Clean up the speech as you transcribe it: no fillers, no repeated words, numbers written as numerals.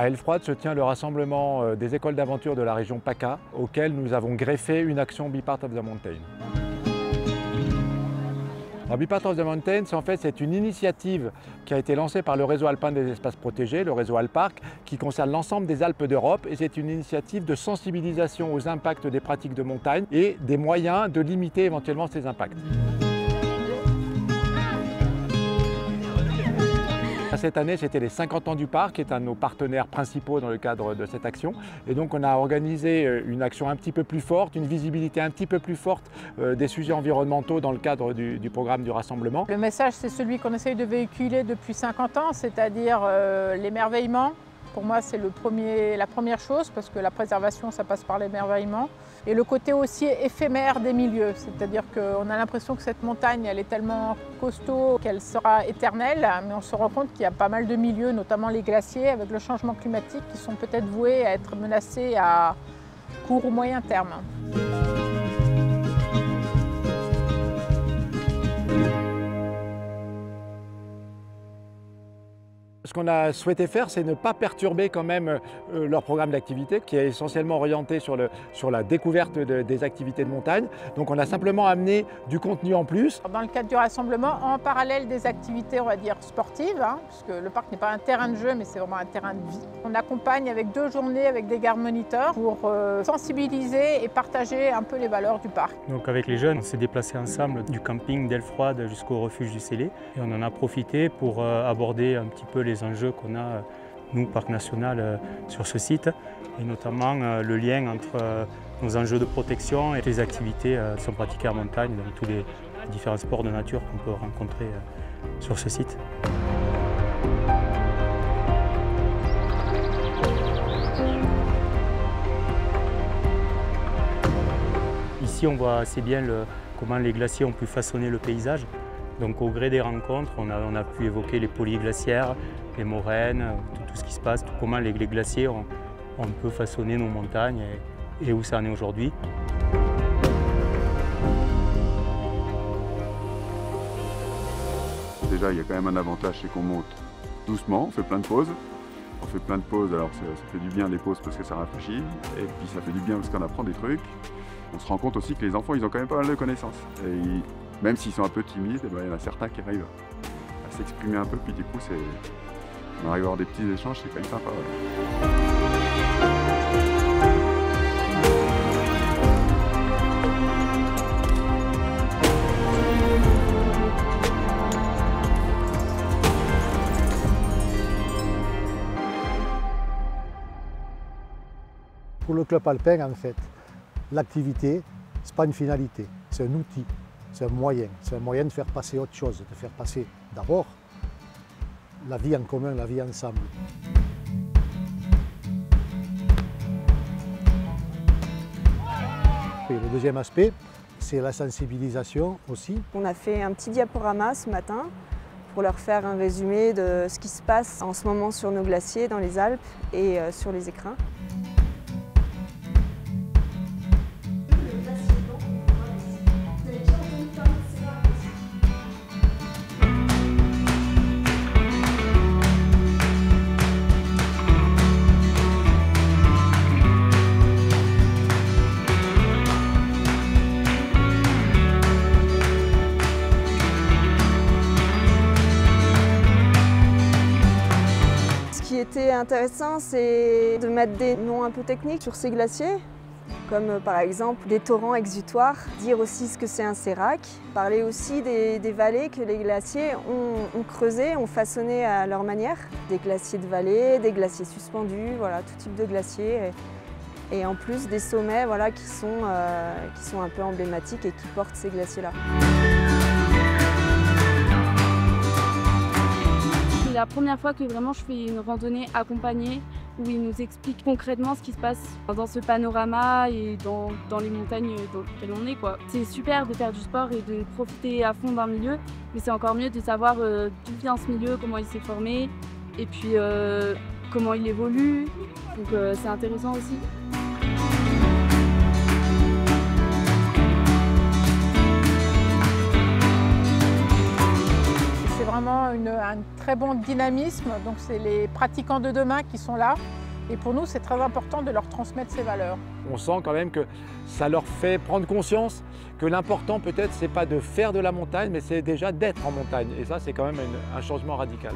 À Elfroide se tient le rassemblement des écoles d'aventure de la région PACA, auquel nous avons greffé une action Be Part of the Mountain. Alors, Be Part of the Mountain, c'est une initiative qui a été lancée par le réseau alpin des espaces protégés, le réseau Alparc, qui concerne l'ensemble des Alpes d'Europe, et c'est une initiative de sensibilisation aux impacts des pratiques de montagne et des moyens de limiter éventuellement ces impacts. Cette année, c'était les 50 ans du parc, qui est un de nos partenaires principaux dans le cadre de cette action. Et donc, on a organisé une action un petit peu plus forte, une visibilité un petit peu plus forte des sujets environnementaux dans le cadre du programme du rassemblement. Le message, c'est celui qu'on essaye de véhiculer depuis 50 ans, c'est-à-dire l'émerveillement. Pour moi, c'est la première chose, parce que la préservation, ça passe par l'émerveillement. Et le côté aussi éphémère des milieux, c'est-à-dire qu'on a l'impression que cette montagne, elle est tellement costaud qu'elle sera éternelle, mais on se rend compte qu'il y a pas mal de milieux, notamment les glaciers, avec le changement climatique, qui sont peut-être voués à être menacés à court ou moyen terme. Ce qu'on a souhaité faire, c'est ne pas perturber quand même leur programme d'activité, qui est essentiellement orienté sur la découverte des activités de montagne. Donc on a simplement amené du contenu en plus. Dans le cadre du rassemblement, en parallèle des activités, on va dire, sportives, puisque le parc n'est pas un terrain de jeu, mais c'est vraiment un terrain de vie. On accompagne avec 2 journées avec des gardes moniteurs pour sensibiliser et partager un peu les valeurs du parc. Donc avec les jeunes, on s'est déplacés ensemble du camping d'Elfroide jusqu'au refuge du Célé. Et on en a profité pour aborder un petit peu les enjeux qu'on a, nous, Parc National, sur ce site, et notamment le lien entre nos enjeux de protection et les activités qui sont pratiquées en montagne, donc tous les différents sports de nature qu'on peut rencontrer sur ce site. Ici, on voit assez bien comment les glaciers ont pu façonner le paysage. Donc au gré des rencontres, on a pu évoquer les polyglaciaires, les moraines, tout ce qui se passe, comment les glaciers ont un peu façonné nos montagnes et où ça en est aujourd'hui. Déjà, il y a quand même un avantage, c'est qu'on monte doucement, on fait plein de pauses. On fait plein de pauses, alors ça fait du bien les pauses parce que ça rafraîchit, et puis ça fait du bien parce qu'on apprend des trucs. On se rend compte aussi que les enfants, ils ont quand même pas mal de connaissances. Et même s'ils sont un peu timides, il y en a certains qui arrivent à s'exprimer un peu, puis du coup, on arrive à avoir des petits échanges, c'est quand même sympa. Ouais. Pour le club alpin, en fait, l'activité, ce n'est pas une finalité, c'est un outil, c'est un moyen de faire passer autre chose, de faire passer d'abord la vie en commun, la vie ensemble. Et le deuxième aspect, c'est la sensibilisation aussi. On a fait un petit diaporama ce matin pour leur faire un résumé de ce qui se passe en ce moment sur nos glaciers dans les Alpes et sur les écrins. Ce qui était intéressant, c'est de mettre des noms un peu techniques sur ces glaciers, comme par exemple des torrents exutoires, dire aussi ce que c'est un sérac, parler aussi des vallées que les glaciers ont creusées, ont façonnées à leur manière, des glaciers de vallée, des glaciers suspendus, voilà, tout type de glaciers, et en plus des sommets voilà, qui sont un peu emblématiques et qui portent ces glaciers-là. C'est la première fois que vraiment je fais une randonnée accompagnée où ils nous expliquent concrètement ce qui se passe dans ce panorama et dans les montagnes dans lesquelles on est, quoi. C'est super de faire du sport et de profiter à fond d'un milieu, mais c'est encore mieux de savoir d'où vient ce milieu, comment il s'est formé et puis comment il évolue. Donc c'est intéressant aussi. C'est vraiment un très très bon dynamisme, donc c'est les pratiquants de demain qui sont là. Et pour nous, c'est très important de leur transmettre ces valeurs. On sent quand même que ça leur fait prendre conscience que l'important peut-être c'est pas de faire de la montagne, mais c'est déjà d'être en montagne. Et ça, c'est quand même un changement radical.